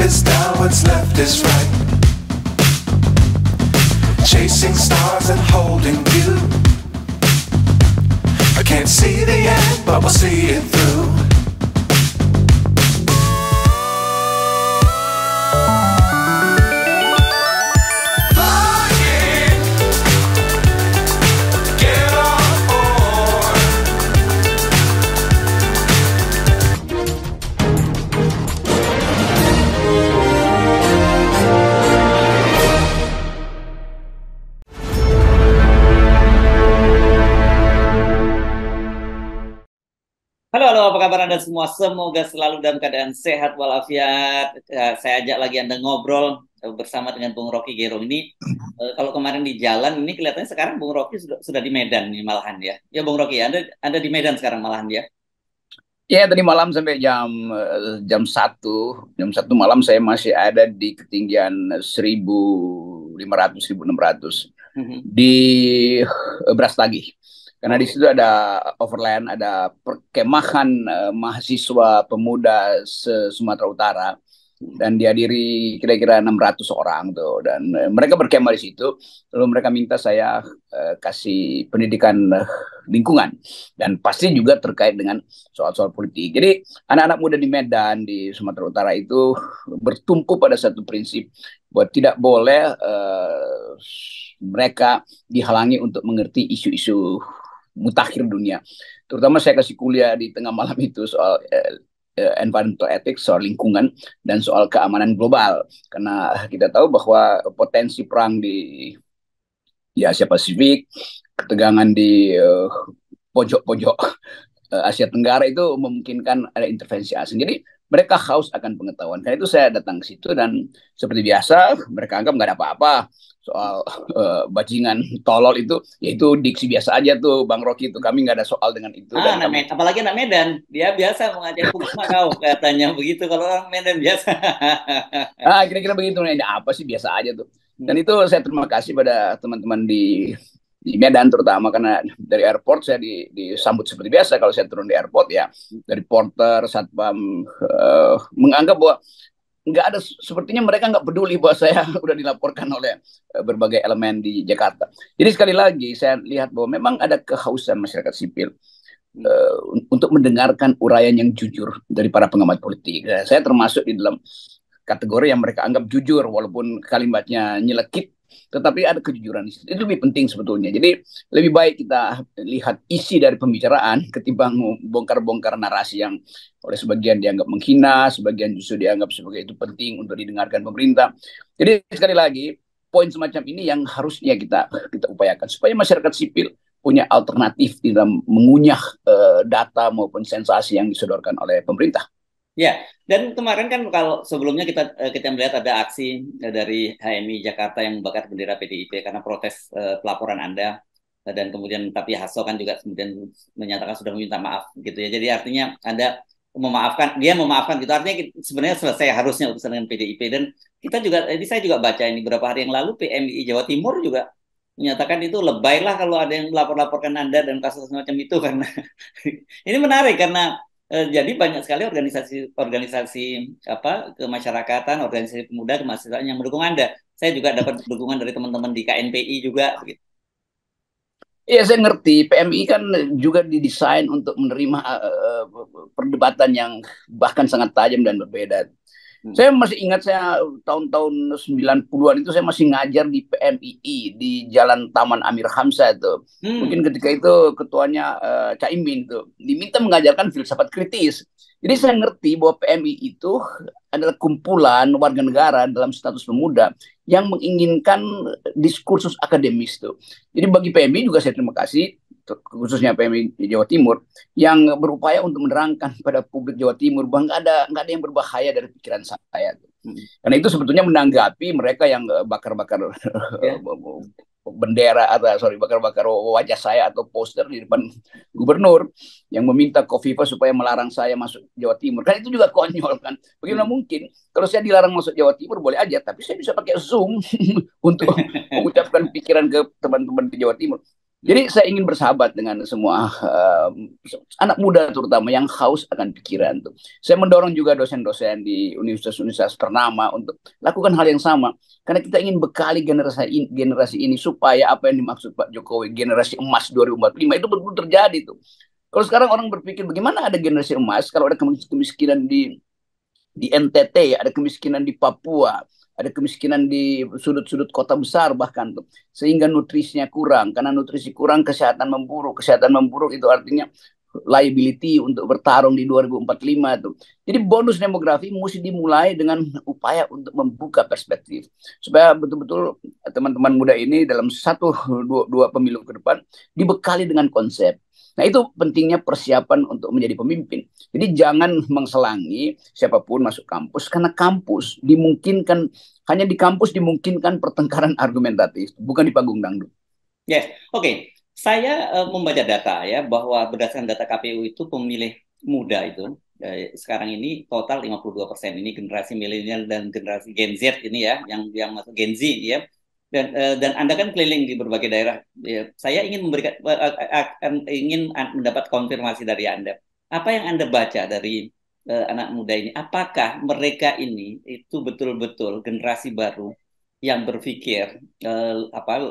is down, what's left is right. Chasing stars and holding you. I can't see the end, but we'll see it through. Halo, halo, apa kabar Anda semua? Semoga selalu dalam keadaan sehat walafiat. Saya ajak lagi Anda ngobrol bersama dengan Bung Rocky Gerung ini. Kalau kemarin di jalan, ini kelihatannya sekarang Bung Rocky sudah di Medan nih malahan ya. Ya Bung Rocky, Anda di Medan sekarang malahan ya. Ya, tadi malam sampai jam 1 malam saya masih ada di ketinggian 1.500 1.600 di Brastagi. Karena di situ ada overland, ada perkemahan mahasiswa pemuda se-Sumatera Utara, dan dihadiri kira-kira 600 orang tuh, dan mereka berkemah di situ. Lalu mereka minta saya kasih pendidikan lingkungan, dan pasti juga terkait dengan soal-soal politik. Jadi anak-anak muda di Medan, di Sumatera Utara itu bertumpu pada satu prinsip bahwa tidak boleh mereka dihalangi untuk mengerti isu-isu mutakhir dunia. Terutama saya kasih kuliah di tengah malam itu soal environmental ethics, soal lingkungan, dan soal keamanan global. Karena kita tahu bahwa potensi perang di Asia Pasifik, ketegangan di pojok-pojok Asia Tenggara itu memungkinkan ada intervensi asing. Jadi mereka haus akan pengetahuan. Karena itu saya datang ke situ, dan seperti biasa mereka anggap nggak ada apa-apa soal bajingan tolol itu, yaitu diksi biasa aja tuh Bang Rocky itu. Kami nggak ada soal dengan itu. Dan apalagi anak Medan, dia biasa mengajak hukum kau katanya begitu. Kalau orang Medan biasa. Kira-kira begitu. Ini apa sih, biasa aja tuh. Dan itu saya terima kasih pada teman-teman di Medan terutama, karena dari airport saya disambut seperti biasa. Kalau saya turun di airport ya, dari porter, satpam menganggap bahwa nggak ada, sepertinya mereka nggak peduli bahwa saya udah dilaporkan oleh berbagai elemen di Jakarta. Jadi sekali lagi saya lihat bahwa memang ada kehausan masyarakat sipil untuk mendengarkan uraian yang jujur dari para pengamat politik. Saya termasuk di dalam kategori yang mereka anggap jujur, walaupun kalimatnya nyelekit, tetapi ada kejujuran di situ. Itu lebih penting sebetulnya. Jadi lebih baik kita lihat isi dari pembicaraan ketimbang bongkar-bongkar narasi yang oleh sebagian dianggap menghina, sebagian justru dianggap sebagai itu penting untuk didengarkan pemerintah. Jadi sekali lagi, poin semacam ini yang harusnya kita upayakan supaya masyarakat sipil punya alternatif di dalam mengunyah data maupun sensasi yang disodorkan oleh pemerintah. Ya, dan kemarin kan kalau sebelumnya kita melihat ada aksi dari HMI Jakarta yang membakar bendera PDIP karena protes pelaporan Anda, dan kemudian tapi Hasso kan juga kemudian menyatakan sudah meminta maaf gitu ya. Jadi artinya Anda dia memaafkan gitu. Artinya sebenarnya selesai harusnya urusan dengan PDIP. Dan saya juga baca ini beberapa hari yang lalu PMI Jawa Timur juga menyatakan itu lebay lah kalau ada yang melapor-laporkan Anda dan kasus semacam itu, karena ini menarik karena jadi banyak sekali organisasi kemasyarakatan, organisasi pemuda, kemahasiswaan yang mendukung Anda. Saya juga dapat dukungan dari teman-teman di KNPI juga begitu. Iya, saya ngerti. PMI kan juga didesain untuk menerima perdebatan yang bahkan sangat tajam dan berbeda. Saya masih ingat, saya tahun-tahun 90-an itu saya masih ngajar di PMII di Jalan Taman Amir Hamzah itu. Mungkin ketika itu ketuanya Caimin itu diminta mengajarkan filsafat kritis. Jadi saya ngerti bahwa PMI itu adalah kumpulan warga negara dalam status pemuda yang menginginkan diskursus akademis itu. Jadi bagi PMI juga saya terima kasih, khususnya PMI di Jawa Timur, yang berupaya untuk menerangkan pada publik Jawa Timur bahwa nggak ada yang berbahaya dari pikiran saya. Karena itu sebetulnya menanggapi mereka yang bakar-bakar bendera atau bakar-bakar wajah saya atau poster di depan gubernur yang meminta Kofifa supaya melarang saya masuk Jawa Timur. Kan itu juga konyol kan. Bagaimana mungkin kalau saya dilarang masuk Jawa Timur boleh aja, tapi saya bisa pakai Zoom untuk mengucapkan pikiran ke teman-teman di Jawa Timur. Jadi saya ingin bersahabat dengan semua anak muda terutama yang haus akan pikiran tuh. Saya mendorong juga dosen-dosen di universitas-universitas ternama untuk lakukan hal yang sama. Karena kita ingin bekali generasi ini supaya apa yang dimaksud Pak Jokowi generasi emas 2045 itu betul-betul terjadi tuh. Kalau sekarang orang berpikir bagaimana ada generasi emas kalau ada kemiskinan di NTT, ada kemiskinan di Papua, ada kemiskinan di sudut-sudut kota besar bahkan tuh, sehingga nutrisinya kurang. Karena nutrisi kurang, kesehatan memburuk. Kesehatan memburuk itu artinya liability untuk bertarung di 2045 tuh. Jadi bonus demografi mesti dimulai dengan upaya untuk membuka perspektif supaya betul-betul teman-teman muda ini dalam dua pemilu ke depan dibekali dengan konsep. Nah, itu pentingnya persiapan untuk menjadi pemimpin. Jadi jangan mengselangi siapapun masuk kampus karena kampus dimungkinkan hanya di kampus dimungkinkan pertengkaran argumentatif, bukan di panggung dangdut. Yes, oke. Saya membaca data ya bahwa berdasarkan data KPU itu pemilih muda itu sekarang ini total 52% ini generasi milenial dan generasi Gen Z ini ya yang masuk Gen Z ya. Dan Anda kan keliling di berbagai daerah. Ya, saya ingin ingin mendapat konfirmasi dari Anda. Apa yang Anda baca dari anak muda ini? Apakah mereka ini itu betul-betul generasi baru yang berpikir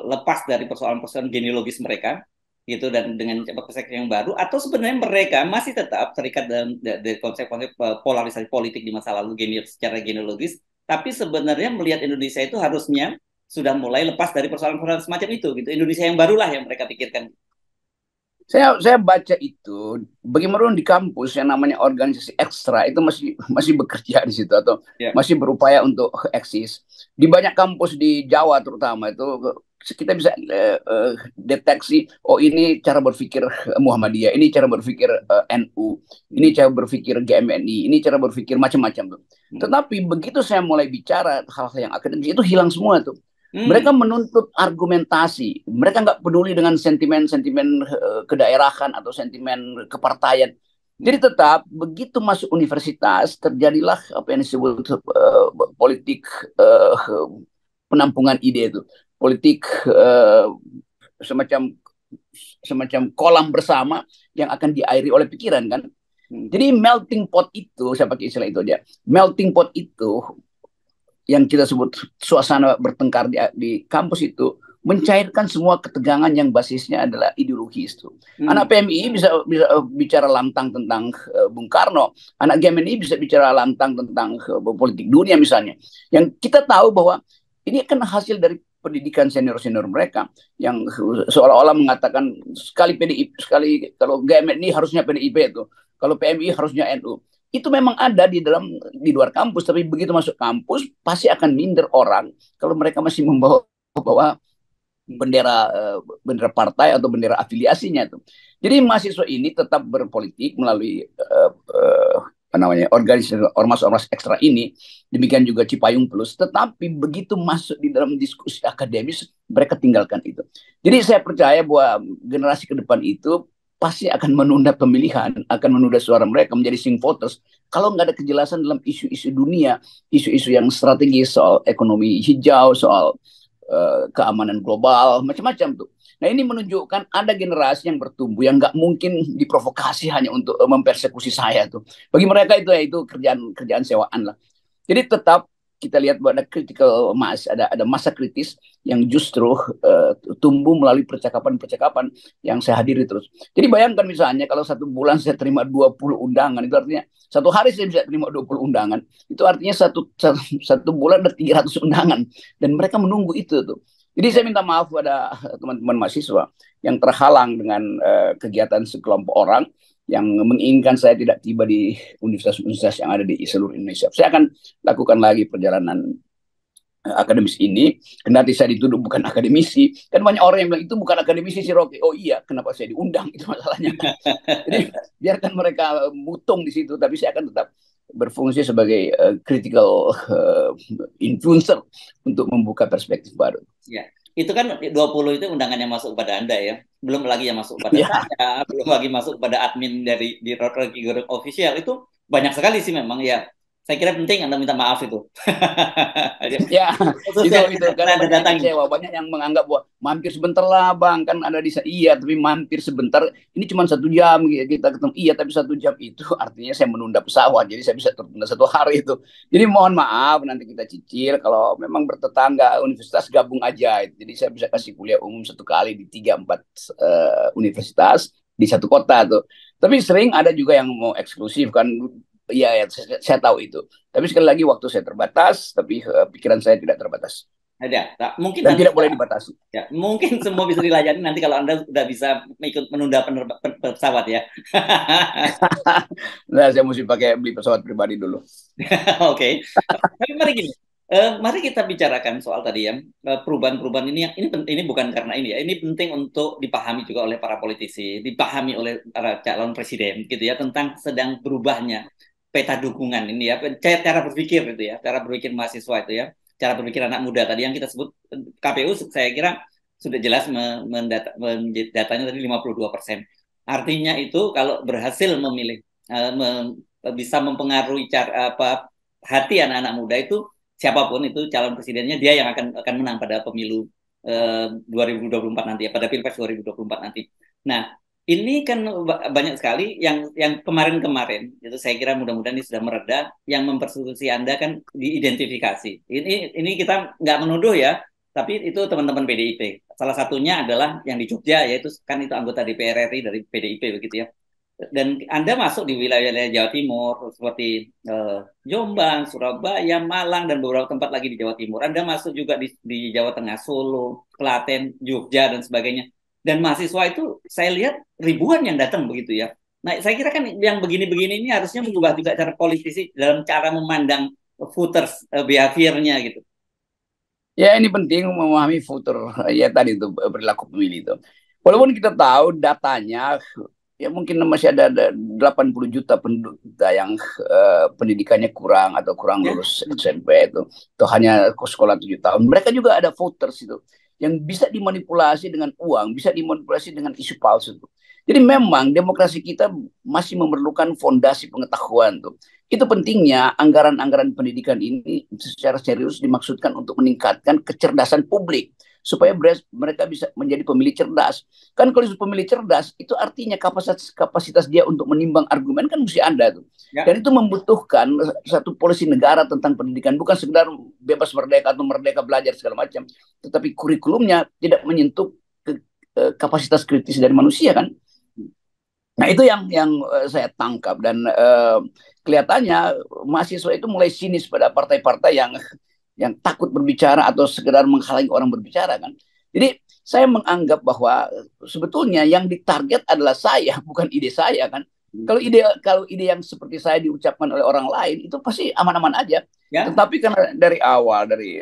lepas dari persoalan-persoalan genealogis mereka gitu dan dengan perspektif yang baru, atau sebenarnya mereka masih tetap terikat dalam dari konsep-konsep polarisasi politik di masa lalu secara genealogis, tapi sebenarnya melihat Indonesia itu harusnya sudah mulai lepas dari persoalan-persoalan semacam itu gitu. Indonesia yang barulah yang mereka pikirkan. Saya baca itu bagaimana di kampus yang namanya organisasi ekstra itu masih bekerja di situ atau masih berupaya untuk eksis. Di banyak kampus di Jawa terutama itu kita bisa deteksi ini cara berpikir Muhammadiyah, ini cara berpikir NU, ini cara berpikir GMNI, ini cara berpikir macam-macam tuh. Tetapi begitu saya mulai bicara hal-hal yang akademis itu hilang semua tuh. Mereka menuntut argumentasi. Mereka nggak peduli dengan sentimen-sentimen kedaerahan atau sentimen kepartaian. Jadi tetap begitu masuk universitas terjadilah apa yang disebut politik penampungan ide itu, politik semacam kolam bersama yang akan diairi oleh pikiran kan. Jadi melting pot itu, saya pakai istilah itu aja. Melting pot itu yang kita sebut suasana bertengkar di kampus itu mencairkan semua ketegangan yang basisnya adalah ideologis itu. Anak PMI bisa bicara lantang tentang Bung Karno, anak GMNI bisa bicara lantang tentang politik dunia misalnya. Yang kita tahu bahwa ini kan hasil dari pendidikan senior-senior mereka yang seolah-olah mengatakan sekali PDIP, sekali kalau GMNI harusnya PDIP itu, kalau PMI harusnya NU. Itu memang ada di luar kampus, tapi begitu masuk kampus pasti akan minder orang kalau mereka masih membawa bendera partai atau bendera afiliasinya tuh. Jadi mahasiswa ini tetap berpolitik melalui organisasi ormas-ormas ekstra ini, demikian juga Cipayung Plus, tetapi begitu masuk di dalam diskusi akademis mereka tinggalkan itu. Jadi saya percaya bahwa generasi ke depan itu pasti akan menunda pemilihan, akan menunda suara mereka menjadi swing voters kalau nggak ada kejelasan dalam isu-isu dunia, isu-isu yang strategis soal ekonomi hijau, soal keamanan global, macam-macam tuh. Nah ini menunjukkan ada generasi yang bertumbuh yang nggak mungkin diprovokasi hanya untuk mempersekusi saya tuh. Bagi mereka itu kerjaan sewaan lah. Jadi tetap kita lihat bahwa ada critical mass, ada masa kritis yang justru tumbuh melalui percakapan-percakapan yang saya hadiri terus. Jadi bayangkan misalnya kalau satu bulan saya terima 20 undangan, itu artinya satu hari saya bisa terima 20 undangan. Itu artinya satu bulan ada 300 undangan. Dan mereka menunggu itu tuh. Jadi saya minta maaf pada teman-teman mahasiswa yang terhalang dengan kegiatan sekelompok orang yang menginginkan saya tidak tiba di universitas-universitas yang ada di seluruh Indonesia. Saya akan lakukan lagi perjalanan akademis ini. Kendati saya dituduh bukan akademisi. Kan banyak orang yang bilang itu bukan akademisi si Rocky. Oh iya, kenapa saya diundang? Itu masalahnya. Jadi biarkan mereka mutung di situ, tapi saya akan tetap berfungsi sebagai critical influencer untuk membuka perspektif baru. Ya. Itu kan 20 itu undangan yang masuk kepada Anda ya. Belum lagi yang masuk kepada saya, belum lagi masuk kepada admin di Rocky Gerung Official. Itu banyak sekali sih memang ya. Saya kira penting Anda minta maaf itu. Ya, itu karena Anda banyak yang datangi. kecewa, banyak yang menganggap bahwa mampir sebentar lah bang, kan ada di iya, tapi mampir sebentar, ini cuma 1 jam kita ketemu, iya tapi 1 jam itu artinya saya menunda pesawat, jadi saya bisa tertunda 1 hari itu. Jadi mohon maaf nanti kita cicil, kalau memang bertetangga universitas gabung aja, jadi saya bisa kasih kuliah umum 1 kali di 3-4 universitas di satu kota tuh. Tapi sering ada juga yang mau eksklusif kan. Iya, ya, saya tahu itu. Tapi sekali lagi waktu saya terbatas, tapi pikiran saya tidak terbatas. Ada, mungkin Dan nanti tidak boleh dibatasi. ya, mungkin semua bisa dilayani nanti kalau Anda sudah bisa ikut menunda pesawat ya. Nah, saya mesti beli pesawat pribadi dulu. Oke. Tapi mari gini. Mari kita bicarakan soal tadi ya, perubahan-perubahan ini ini bukan karena ini ya. Ini penting untuk dipahami juga oleh para politisi, dipahami oleh para calon presiden gitu ya, tentang sedang berubahnya peta dukungan ini ya, cara berpikir itu ya, cara berpikir mahasiswa itu ya, cara berpikir anak muda tadi yang kita sebut KPU saya kira sudah jelas datanya tadi 52%. Artinya itu kalau berhasil memilih bisa mempengaruhi hati anak-anak muda itu, siapapun itu calon presidennya, dia yang akan menang pada pemilu 2024 nanti ya, pada Pilpres 2024 nanti. Nah, ini kan banyak sekali yang kemarin-kemarin itu saya kira mudah-mudahan ini sudah mereda, yang mempersekusi Anda kan diidentifikasi. Ini kita nggak menuduh ya, tapi itu teman-teman PDIP. Salah satunya adalah yang di Jogja, yaitu kan itu anggota DPR RI dari PDIP begitu ya. Dan Anda masuk di wilayah-wilayah Jawa Timur seperti Jombang, Surabaya, Malang, dan beberapa tempat lagi di Jawa Timur. Anda masuk juga di Jawa Tengah, Solo, Klaten, Jogja, dan sebagainya. Dan mahasiswa itu saya lihat ribuan yang datang begitu ya. Nah, saya kira kan yang begini-begini ini harusnya mengubah juga cara politisi dalam cara memandang voters behavior-nya gitu. Ya, ini penting memahami voter, ya tadi itu perilaku pemilih itu. Walaupun kita tahu datanya, ya mungkin masih ada 80 juta penduduk kita yang pendidikannya kurang atau kurang lulus SMP itu hanya sekolah 7 tahun. Mereka juga ada voters itu yang bisa dimanipulasi dengan uang, bisa dimanipulasi dengan isu palsu. Jadi memang demokrasi kita masih memerlukan fondasi pengetahuan tuh. Itu pentingnya anggaran-anggaran pendidikan ini secara serius dimaksudkan untuk meningkatkan kecerdasan publik supaya mereka bisa menjadi pemilih cerdas. Kan kalau pemilih cerdas itu artinya kapasitas dia untuk menimbang argumen kan mesti ada tuh. Ya. Dan itu membutuhkan satu polisi negara tentang pendidikan, bukan sekedar bebas merdeka atau merdeka belajar segala macam, tetapi kurikulumnya tidak menyentuh kapasitas kritis dari manusia kan. Nah, itu yang saya tangkap, dan kelihatannya mahasiswa itu mulai sinis pada partai-partai yang takut berbicara atau sekedar menghalangi orang berbicara kan. Jadi saya menganggap bahwa sebetulnya yang ditarget adalah saya, bukan ide saya kan. Kalau ide yang seperti saya diucapkan oleh orang lain itu pasti aman-aman aja. Ya. Tetapi karena dari awal dari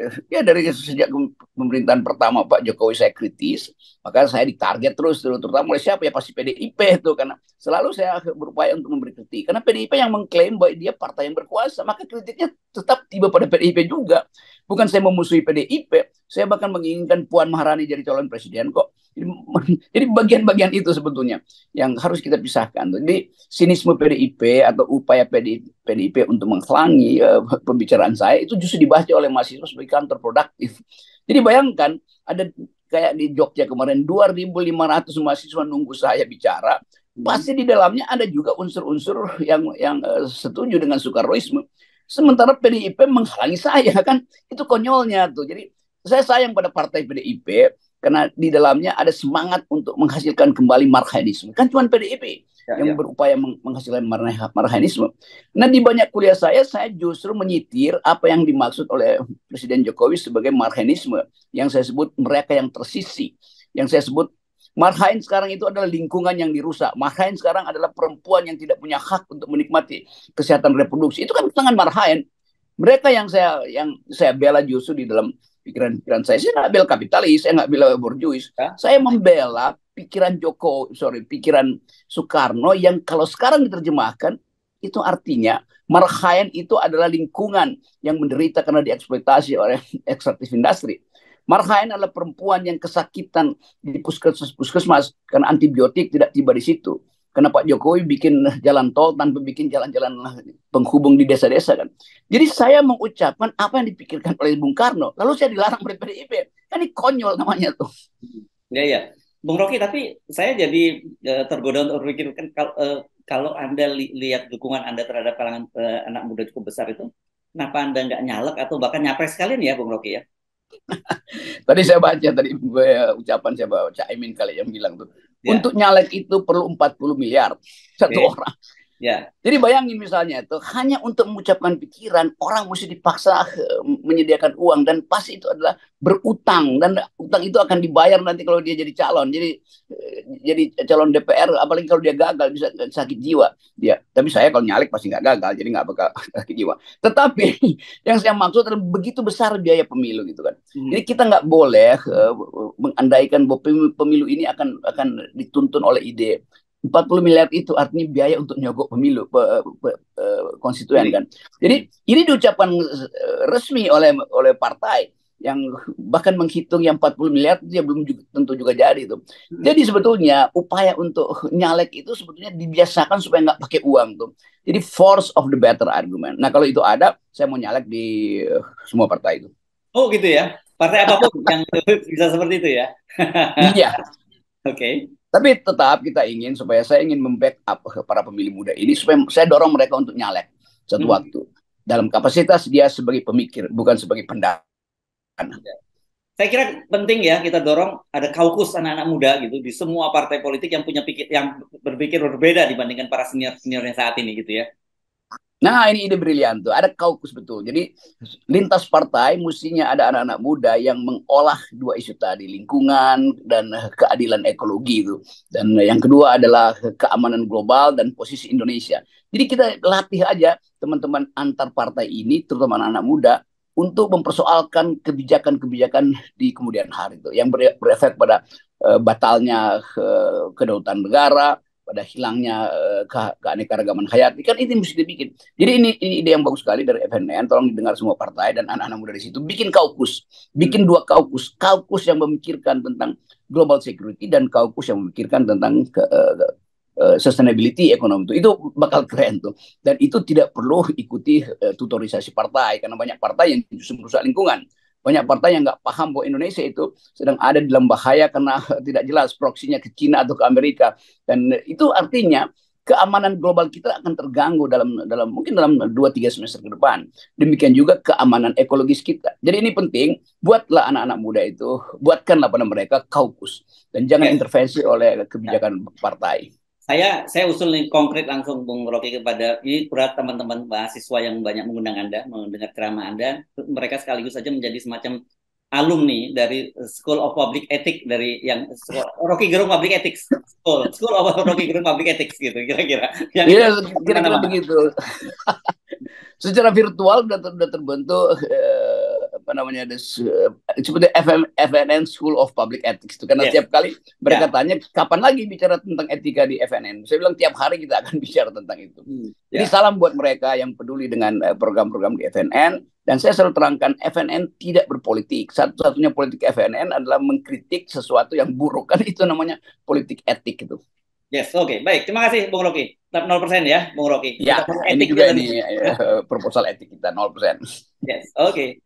sejak pemerintahan pertama Pak Jokowi saya kritis, maka saya ditarget terus terutama oleh siapa ya, pasti PDIP itu, karena selalu saya berupaya untuk memberi kritik. Karena PDIP yang mengklaim bahwa dia partai yang berkuasa, maka kritiknya tetap tiba pada PDIP juga. Bukan saya memusuhi PDIP, saya bahkan menginginkan Puan Maharani jadi calon presiden kok. Jadi bagian-bagian itu sebetulnya yang harus kita pisahkan. Jadi sinisme PDIP atau upaya PDIP untuk menghalangi pembicaraan saya itu justru dibaca oleh mahasiswa sebagai counter produktif. Jadi bayangkan ada kayak di Jogja kemarin 2.500 mahasiswa nunggu saya bicara. Pasti di dalamnya ada juga unsur-unsur yang setuju dengan Soekarnoisme. Sementara PDIP menghalangi saya kan, itu konyolnya tuh. Jadi saya sayang pada partai PDIP karena di dalamnya ada semangat untuk menghasilkan kembali marhaenisme. Kan cuma PDIP yang berupaya menghasilkan marhaenisme. Nah, di banyak kuliah saya justru menyitir apa yang dimaksud oleh Presiden Jokowi sebagai marhaenisme, yang saya sebut mereka yang tersisih, yang saya sebut marhaen sekarang itu adalah lingkungan yang dirusak. Marhaen sekarang adalah perempuan yang tidak punya hak untuk menikmati kesehatan reproduksi. Itu kan tangan marhaen. Mereka yang saya bela justru di dalam pikiran saya. Saya nggak bela kapitalis, saya nggak bela borjuis. Saya membela pikiran pikiran Soekarno yang kalau sekarang diterjemahkan itu artinya marhaen itu adalah lingkungan yang menderita karena dieksploitasi oleh ekstraktif industri. Marhaen adalah perempuan yang kesakitan di puskesmas karena antibiotik tidak tiba di situ. karena Pak Jokowi bikin jalan tol tanpa bikin jalan-jalan penghubung di desa-desa kan. Jadi saya mengucapkan apa yang dipikirkan oleh Bung Karno, lalu saya dilarang oleh PDIP. Kan ini konyol namanya tuh. Ya, ya. Bung Rocky, tapi saya jadi tergoda untuk berpikir kan kalau Anda lihat dukungan Anda terhadap kalangan anak muda cukup besar itu, kenapa Anda nggak nyalek atau bahkan nyapres sekalian ya, Bung Rocky ya? Tadi saya baca tadi ucapan siapa Caimin kali yang bilang tuh. Ya. Untuk nyalek itu perlu 40 miliar satu orang. Ya. Jadi bayangin misalnya itu hanya untuk mengucapkan pikiran orang mesti dipaksa menyediakan uang dan pasti itu adalah berutang dan utang itu akan dibayar nanti kalau dia jadi calon. Jadi calon DPR apalagi kalau dia gagal bisa sakit jiwa dia. Tapi saya kalau nyalek pasti nggak gagal jadi nggak bakal sakit jiwa. Tetapi yang saya maksud adalah begitu besar biaya pemilu gitu kan. Jadi kita nggak boleh mengandaikan bahwa pemilu ini akan dituntun oleh ide. 40 miliar itu artinya biaya untuk nyogok pemilu konstituen kan. Jadi ini diucapkan resmi oleh partai yang bahkan menghitung yang 40 miliar itu ya belum tentu juga jadi itu. Jadi sebetulnya upaya untuk nyalek itu sebetulnya dibiasakan supaya nggak pakai uang tuh. Jadi force of the better argument. Nah kalau itu ada, saya mau nyalek di semua partai itu. Oh gitu ya. Partai apapun yang bisa seperti itu ya. Iya. Oke. Tapi tetap kita saya ingin membackup para pemilih muda ini supaya saya dorong mereka untuk nyalek satu waktu dalam kapasitas dia sebagai pemikir bukan sebagai pendana. Saya kira penting ya kita dorong ada kaukus anak-anak muda gitu di semua partai politik yang berpikir berbeda dibandingkan para senior-seniornya saat ini gitu ya. Nah ini ide brilian tuh, ada kaukus betul. Jadi lintas partai mestinya ada anak-anak muda yang mengolah dua isu tadi, lingkungan dan keadilan ekologi itu. Dan yang kedua adalah keamanan global dan posisi Indonesia. Jadi kita latih aja teman-teman antar partai ini, terutama anak-anak muda, untuk mempersoalkan kebijakan-kebijakan di kemudian hari itu yang berefek pada batalnya kedaulatan negara, pada hilangnya keanekaragaman hayati kan ini mesti dibikin. Jadi ini ide yang bagus sekali dari FNN, tolong didengar semua partai dan anak-anak muda di situ. Bikin kaukus, bikin dua kaukus yang memikirkan tentang global security dan kaukus yang memikirkan tentang sustainability ekonomi itu bakal keren tuh. Dan itu tidak perlu ikuti tutorisasi partai karena banyak partai yang justru merusak lingkungan. Banyak partai yang nggak paham bahwa Indonesia itu sedang ada dalam bahaya karena tidak jelas proksinya ke Cina atau ke Amerika. Dan itu artinya keamanan global kita akan terganggu mungkin dalam 2-3 semester ke depan. Demikian juga keamanan ekologis kita. Jadi ini penting, buatlah anak-anak muda itu, buatkanlah pada mereka kaukus. Dan jangan intervensi oleh kebijakan partai. Saya usul nih konkret langsung Bung Rocky kepada ini berat teman-teman mahasiswa yang banyak mengundang Anda, mendengar ceramah Anda, mereka sekaligus saja menjadi semacam alumni dari School of Public Ethics dari yang Rocky Gerung Public Ethics School of Rocky Gerung Public Ethics gitu kira-kira. Iya, kira-kira begitu. Secara virtual sudah terbentuk seperti FNN School of Public Ethics itu karena tiap kali mereka tanya kapan lagi bicara tentang etika di FNN. Saya bilang tiap hari kita akan bicara tentang itu. Jadi salam buat mereka yang peduli dengan program-program di FNN dan saya selalu terangkan FNN tidak berpolitik. Satu-satunya politik FNN adalah mengkritik sesuatu yang buruk kan itu namanya politik etik itu. Yes, oke. Baik. Terima kasih Bung Rocky. Tetap 0% ya, Bung Rocky. Ya, ini juga proposal etik kita 0%. Yes, oke.